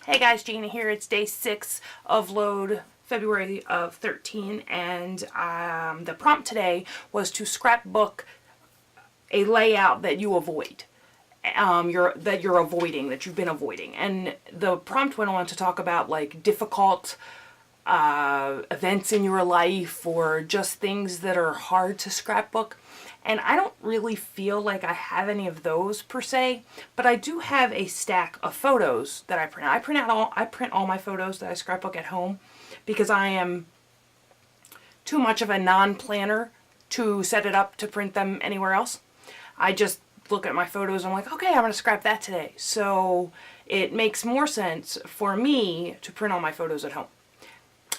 Hey guys, Gina here. It's day 6 of load, February of 13, and the prompt today was to scrapbook a layout that you avoid, that you've been avoiding. And the prompt went on to talk about like difficult events in your life or just things that are hard to scrapbook. And I don't really feel like I have any of those per se, but I do have a stack of photos that I print. I print all my photos that I scrapbook at home because I am too much of a non-planner to set it up to print them anywhere else. I just look at my photos and I'm like, okay, I'm going to scrap that today. So it makes more sense for me to print all my photos at home.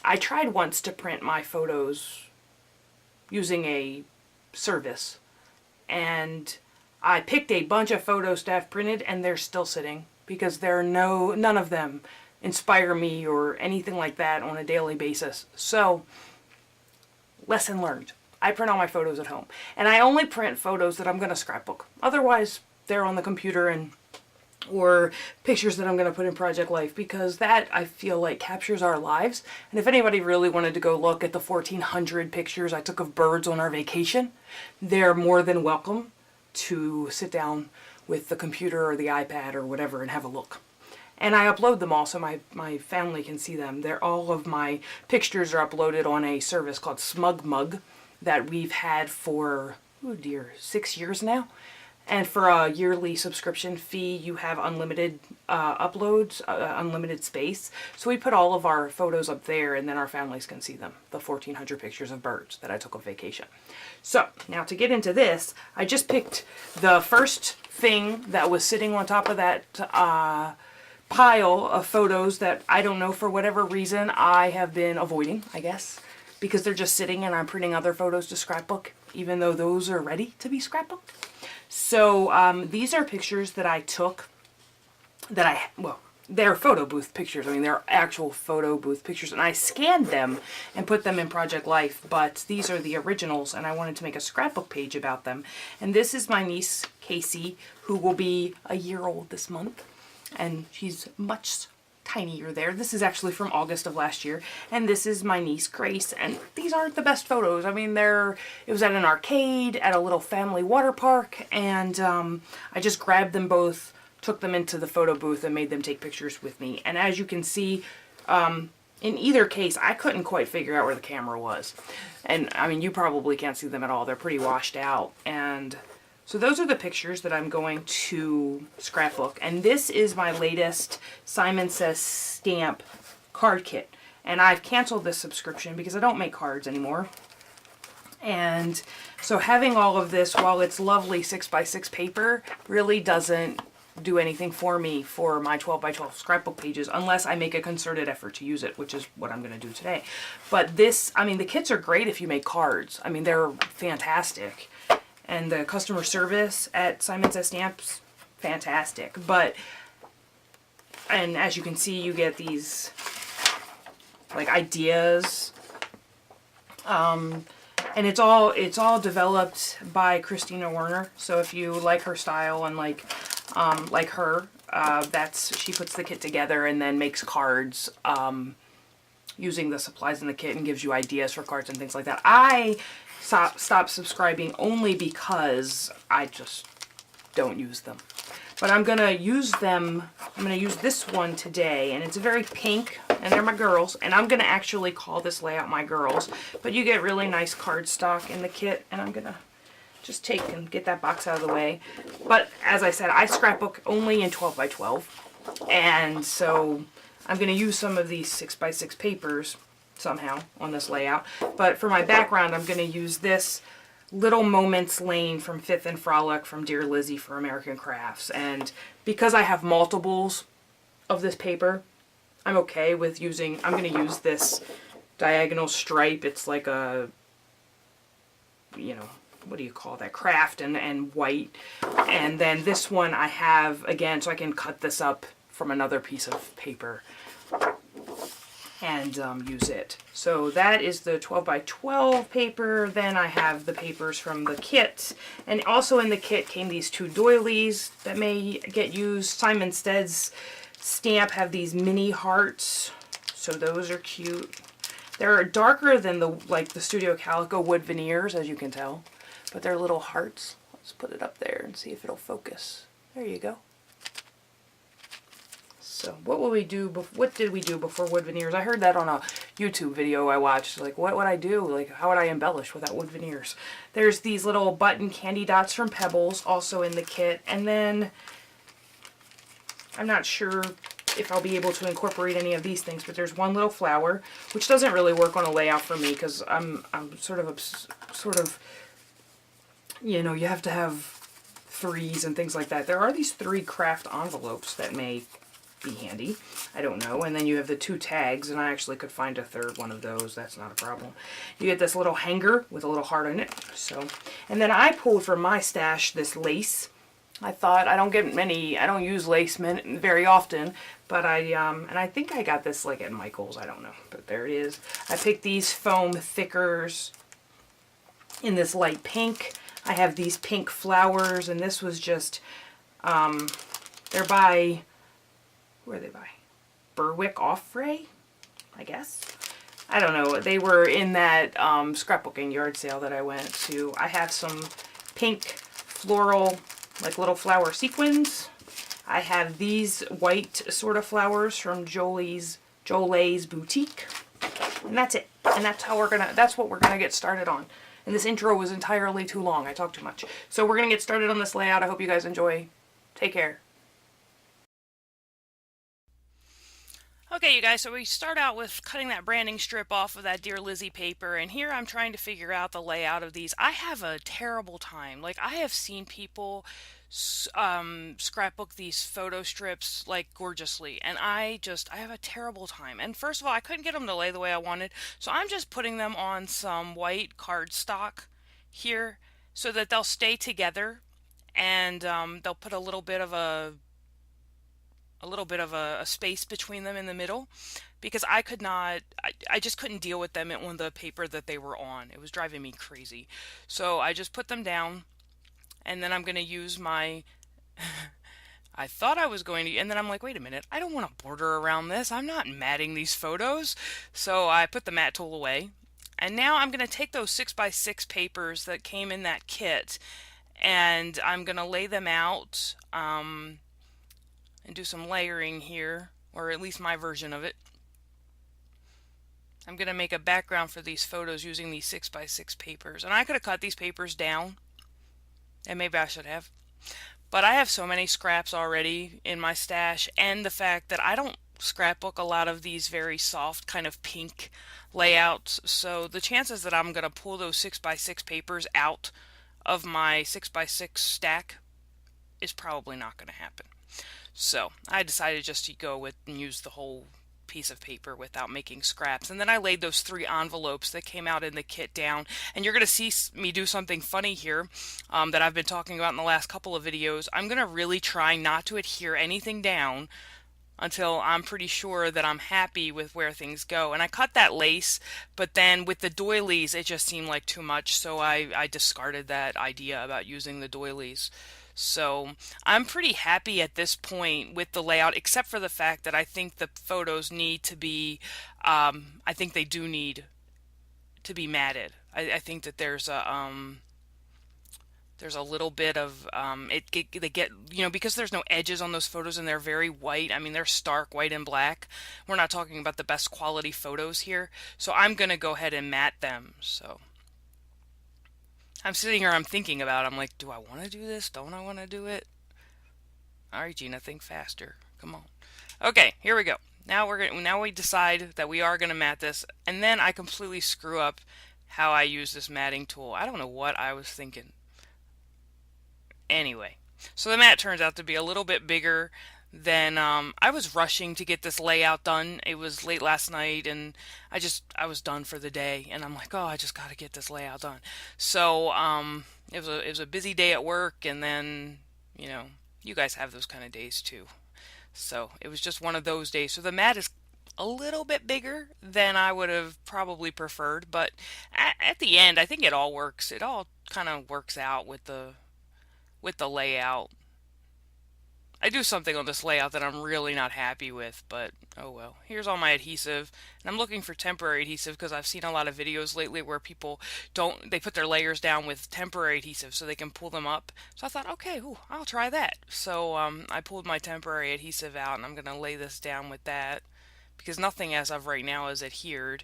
I tried once to print my photos using a service, and I picked a bunch of photos to have printed, and they're still sitting because none of them inspire me or anything like that on a daily basis. So, lesson learned. I print all my photos at home, and I only print photos that I'm going to scrapbook. Otherwise, they're on the computer or pictures that I'm going to put in Project Life, because that, I feel like, captures our lives. And if anybody really wanted to go look at the 1,400 pictures I took of birds on our vacation, they're more than welcome to sit down with the computer or the iPad or whatever and have a look. And I upload them all so my family can see them. All of my pictures are uploaded on a service called SmugMug that we've had for, 6 years now. And for a yearly subscription fee, you have unlimited uploads, unlimited space. So we put all of our photos up there, and then our families can see them, the 1,400 pictures of birds that I took on vacation. So now to get into this, I just picked the first thing that was sitting on top of that pile of photos that I don't know, for whatever reason, I have been avoiding, I guess, because they're just sitting and I'm printing other photos to scrapbook, even though those are ready to be scrapbooked. So these are pictures that I took they're photo booth pictures. I mean, they're actual photo booth pictures, and I scanned them and put them in Project Life, but these are the originals, and I wanted to make a scrapbook page about them. And this is my niece, Casey, who will be a year old this month, and she's much tinier there. This is actually from August of last year, and this is my niece Grace, and these aren't the best photos. I mean, it was at an arcade at a little family water park, and I just grabbed them both, took them into the photo booth, and made them take pictures with me. And as you can see, in either case, I couldn't quite figure out where the camera was. And I mean, you probably can't see them at all. They're pretty washed out. And so those are the pictures that I'm going to scrapbook. And this is my latest Simon Says stamp card kit. And I've canceled this subscription because I don't make cards anymore. And so having all of this, while it's lovely 6x6 paper, really doesn't do anything for me for my 12x12 scrapbook pages unless I make a concerted effort to use it, which is what I'm going to do today. But this, I mean, the kits are great if you make cards. I mean, they're fantastic. And the customer service at Simon Says Stamps, fantastic. And as you can see, you get these like ideas. And it's all developed by Christina Werner. So if you like her style and like her, she puts the kit together and then makes cards using the supplies in the kit and gives you ideas for cards and things like that. I stopped subscribing only because I just don't use them. But I'm going to use them. I'm going to use this one today, and it's very pink, and they're my girls, and I'm going to actually call this layout My Girls. But you get really nice cardstock in the kit, and I'm going to just take and get that box out of the way. But as I said, I scrapbook only in 12x12, and so I'm going to use some of these 6x6 papers somehow on this layout. But for my background, I'm going to use this Little Moments Lane from Fifth and Frolic from Dear Lizzie for American Crafts. And because I have multiples of this paper, I'm okay with I'm going to use this diagonal stripe. It's like a, what do you call that? Craft and white. And then this one I have, again, so I can cut this up from another piece of paper and use it. So that is the 12x12 paper. Then I have the papers from the kit. And also in the kit came these 2 doilies that may get used. Simon Says stamp have these mini hearts, so those are cute. They're darker than the Studio Calico wood veneers, as you can tell, but they're little hearts. Let's put it up there and see if it'll focus. There you go. So what will we do? What did we do before wood veneers? I heard that on a YouTube video I watched. Like, what would I do? Like, how would I embellish without wood veneers? There's these little button candy dots from Pebbles also in the kit, and then I'm not sure if I'll be able to incorporate any of these things, but there's one little flower, which doesn't really work on a layout for me because I'm sort of, you know, you have to have threes and things like that. There are these 3 craft envelopes that may be handy. I don't know. And then you have the 2 tags, and I actually could find a third one of those. That's not a problem. You get this little hanger with a little heart in it. So, and then I pulled from my stash this lace. I thought I don't use lace very often, but and I think I got this like at Michael's, I don't know, but there it is. I picked these foam thickers in this light pink. I have these pink flowers, and this was just, they're by, who are they by? Berwick Offray, I guess. I don't know. They were in that scrapbooking yard sale that I went to. I have some pink floral, like little flower sequins. I have these white sort of flowers from Jole's Boutique. And that's it. And that's what we're gonna get started on. And this intro was entirely too long. I talked too much. So we're gonna get started on this layout. I hope you guys enjoy. Take care. Okay, you guys, so we start out with cutting that branding strip off of that Dear Lizzie paper, and here I'm trying to figure out the layout of these. I have a terrible time. Like, I have seen people scrapbook these photo strips, like, gorgeously, and I have a terrible time. And first of all, I couldn't get them to lay the way I wanted, so I'm just putting them on some white cardstock here so that they'll stay together, and they'll put a little bit of a space between them in the middle, because I just couldn't deal with them on the paper that they were on. It was driving me crazy. So I just put them down, and then I'm going to use my, I thought I was going to, and then I'm like, wait a minute, I don't want to border around this. I'm not matting these photos. So I put the mat tool away, and now I'm going to take those 6x6 papers that came in that kit, and I'm going to lay them out, and do some layering here, or at least my version of it. I'm going to make a background for these photos using these 6x6 papers. And I could have cut these papers down, and maybe I should have. But I have so many scraps already in my stash, and the fact that I don't scrapbook a lot of these very soft kind of pink layouts, so the chances that I'm going to pull those 6x6 papers out of my 6x6 stack is probably not going to happen. So I decided just to go with and use the whole piece of paper without making scraps. And then I laid those 3 envelopes that came out in the kit down. And you're going to see me do something funny here that I've been talking about in the last couple of videos. I'm going to really try not to adhere anything down until I'm pretty sure that I'm happy with where things go. And I cut that lace, but then with the doilies, it just seemed like too much. So I discarded that idea about using the doilies. So I'm pretty happy at this point with the layout, except for the fact that I think the photos need to be, I think they do need to be matted. I think that there's a little bit of, they get, you know, because there's no edges on those photos and they're very white. I mean, they're stark white and black. We're not talking about the best quality photos here. So I'm going to go ahead and matte them. So I'm sitting here, I'm thinking about it. I'm like, do I want to do this? Don't I want to do it? All right, Gina, think faster. Come on. Okay, here we go. Now we decide that we are going to matte this, and then I completely screw up how I use this matting tool. I don't know what I was thinking. Anyway, so the mat turns out to be a little bit bigger than I was rushing to get this layout done. It was late last night, and I was done for the day, and I'm like, oh, I just got to get this layout done. So it was a busy day at work, and then, you know, you guys have those kind of days too. So it was just one of those days. So the mat is a little bit bigger than I would have probably preferred, but at the end, I think it all works. It all kind of works out with the layout. I do something on this layout that I'm really not happy with, but oh well. Here's all my adhesive, and I'm looking for temporary adhesive because I've seen a lot of videos lately where people they put their layers down with temporary adhesive so they can pull them up. So I thought, okay, ooh, I'll try that. So I pulled my temporary adhesive out, and I'm gonna lay this down with that because nothing as of right now is adhered.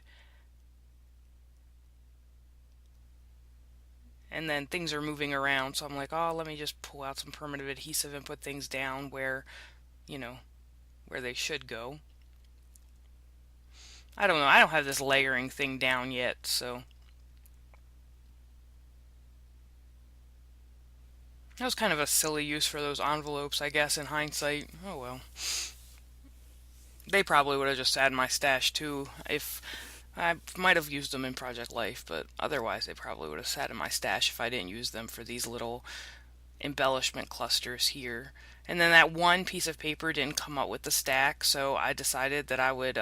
And then things are moving around, so I'm like, oh, let me just pull out some permanent adhesive and put things down where, you know, where they should go. I don't know. I don't have this layering thing down yet, so that was kind of a silly use for those envelopes, I guess, in hindsight. Oh well. They probably would have just sat in my stash too if I might have used them in Project Life, but otherwise they probably would have sat in my stash if I didn't use them for these little embellishment clusters here. And then that one piece of paper didn't come up with the stack, so I decided that I would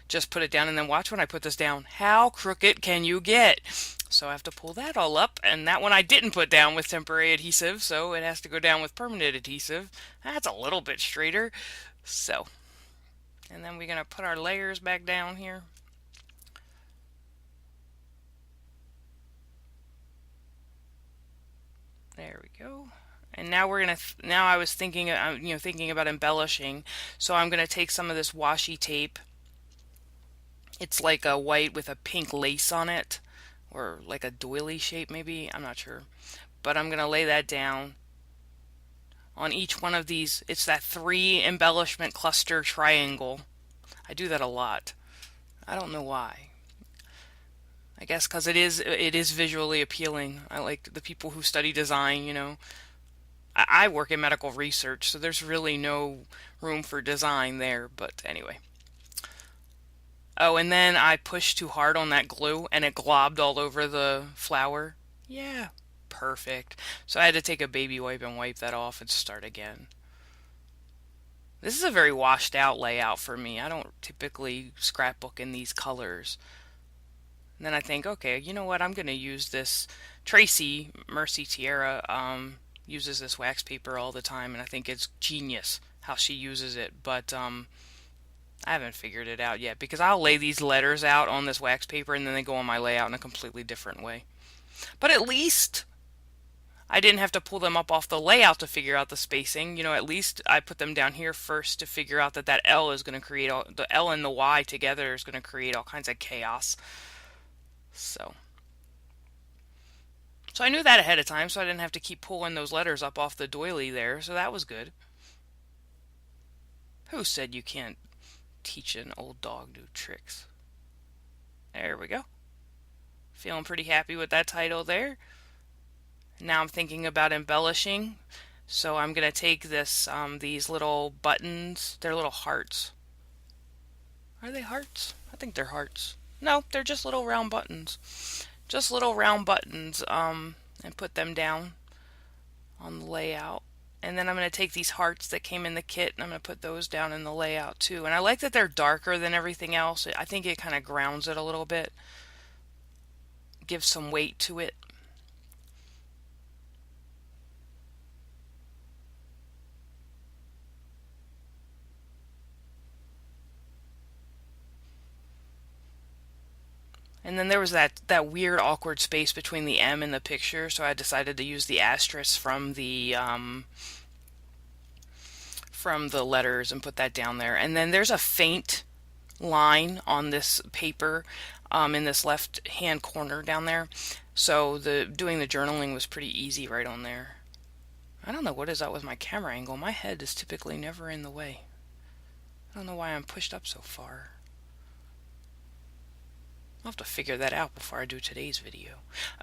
just put it down and then watch when I put this down. How crooked can you get? So I have to pull that all up, and that one I didn't put down with temporary adhesive, so it has to go down with permanent adhesive. That's a little bit straighter. So, and then we're going to put our layers back down here. There we go. And now we're gonna. Now I was thinking, thinking about embellishing. So I'm gonna take some of this washi tape. It's like a white with a pink lace on it, or like a doily shape maybe. I'm not sure, but I'm gonna lay that down on each one of these. It's that 3 embellishment cluster triangle. I do that a lot. I don't know why. I guess because it is visually appealing. I like the people who study design. I work in medical research, so there's really no room for design there, but anyway. Oh, and then I pushed too hard on that glue and it globbed all over the flower. Yeah, perfect. So I had to take a baby wipe and wipe that off and start again. This is a very washed out layout for me. I don't typically scrapbook in these colors. And then I think, okay, you know what? I'm going to use this. Tracy, Mercy Tierra, uses this wax paper all the time, and I think it's genius how she uses it. But I haven't figured it out yet because I'll lay these letters out on this wax paper and then they go on my layout in a completely different way. But at least I didn't have to pull them up off the layout to figure out the spacing. At least I put them down here first to figure out that L is going to create the L and the Y together is going to create all kinds of chaos. So I knew that ahead of time, so I didn't have to keep pulling those letters up off the doily there, so that was good. Who said you can't teach an old dog new tricks? There we go. Feeling pretty happy with that title there. Now I'm thinking about embellishing, so I'm going to take these little buttons. They're little hearts. Are they hearts? I think they're hearts. No, they're just little round buttons. Just little round buttons, and put them down on the layout. And then I'm going to take these hearts that came in the kit and I'm going to put those down in the layout too. And I like that they're darker than everything else. I think it kind of grounds it a little bit. Gives some weight to it. And then there was that weird awkward space between the M and the picture, so I decided to use the asterisk from the letters and put that down there. And then there's a faint line on this paper in this left hand corner down there. So doing the journaling was pretty easy right on there. I don't know what is up with my camera angle. My head is typically never in the way. I don't know why I'm pushed up so far. I'll have to figure that out before I do today's video.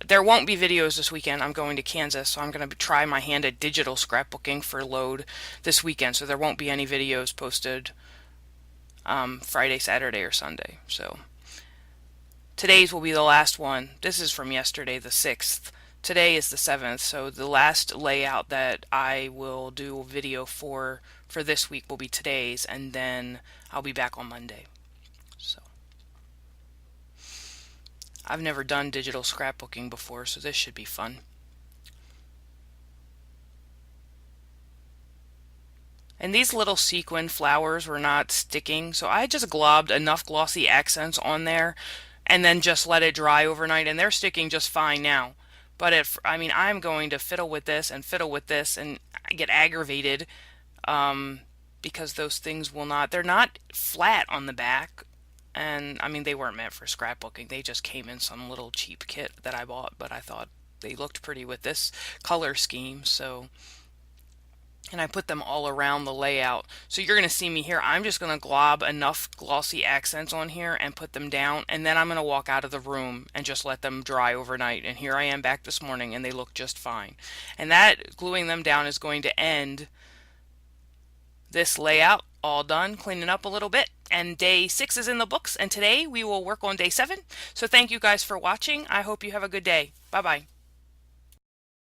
There won't be videos this weekend. I'm going to Kansas, so I'm going to try my hand at digital scrapbooking for load this weekend, so there won't be any videos posted Friday, Saturday, or Sunday. So today's will be the last one. This is from yesterday, the 6th. Today is the 7th, so the last layout that I will do a video for this week will be today's, and then I'll be back on Monday. So I've never done digital scrapbooking before, so this should be fun. And these little sequin flowers were not sticking, so I just globbed enough glossy accents on there and then just let it dry overnight, and they're sticking just fine now. But if, I mean, I'm going to fiddle with this and fiddle with this and I get aggravated because those things will not, they're not flat on the back. And I mean, they weren't meant for scrapbooking. They just came in some little cheap kit that I bought, but I thought they looked pretty with this color scheme. So, and I put them all around the layout. So you're going to see me here. I'm just going to glob enough glossy accents on here and put them down. And then I'm going to walk out of the room and just let them dry overnight. And here I am back this morning and they look just fine. And that gluing them down is going to end this layout. All done, cleaning up a little bit. And day 6 is in the books. And today we will work on day 7. So thank you guys for watching. I hope you have a good day. Bye-bye.